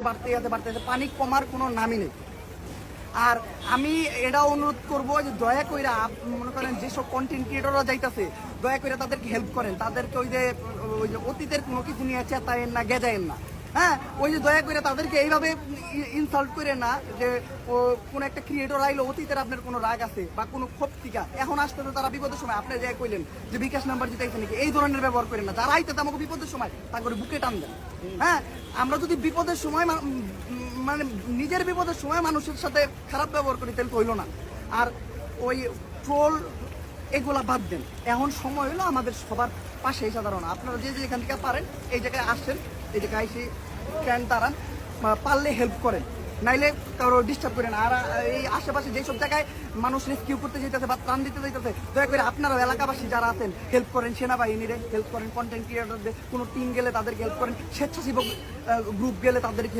বাড়তে আছে, পানি কমার কোনো নামই নেই। আর আমি এটা অনুরোধ করব যে দয়া কইরা মনে করেন যেসব কন্টেন্ট ক্রিয়েটররা যাইতেছে দয়া করে তাদেরকে হেল্প করেন, তাদেরকে ওই যে অতীতের কোনো কিছু নিয়ে চেতায়েন না, গেজায়েন না। হ্যাঁ, ওই যে দয়া করে তাদেরকে এইভাবে ইনসাল্ট করে না যে কোন একটা ক্রিয়েটর আইলো অতীতের আপনার কোনো রাগ আছে বা কোনো ক্ষোভ টিকা এখন আসতে তো তারা বিপদের সময় আপনি যাই কইলেন যে বিকাশ নাম্বার জিতাইছে নাকি, এই ধরনের ব্যবহার করেন না। যারা আইতে আমাকে বিপদের সময় তারপরে বুকে টান দেন। হ্যাঁ, আমরা যদি বিপদের সময় মানে নিজের বিপদের সময় মানুষের সাথে খারাপ ব্যবহার করি তাহলে তো হইলো না। আর ওই ট্রোল এগুলা বাদ দেন, এখন সময় হলো আমাদের সবার পাশে এসে দাঁড়ানো। আপনারা যে যেখান থেকে পারেন এই জায়গায় আসছেন, এই জায়গায় এসে ক্যান দাঁড়ান, পারলে হেল্প করেন, নাইলে কারো ডিস্টার্ব করেন। আর এই আশেপাশে যেসব জায়গায় মানুষ রেস্কিউ করতে যেতেছে বা ত্রাণ দিতে যেতেছে দয়া করে আপনারা এলাকাবাসী যারা আছেন হেল্প করেন, সেনাবাহিনীরে হেল্প করেন, কন্টেন্ট ক্রিয়েটরদের কোনো টিম গেলে তাদেরকে হেল্প করেন, স্বেচ্ছাসেবক গ্রুপ গেলে তাদেরকে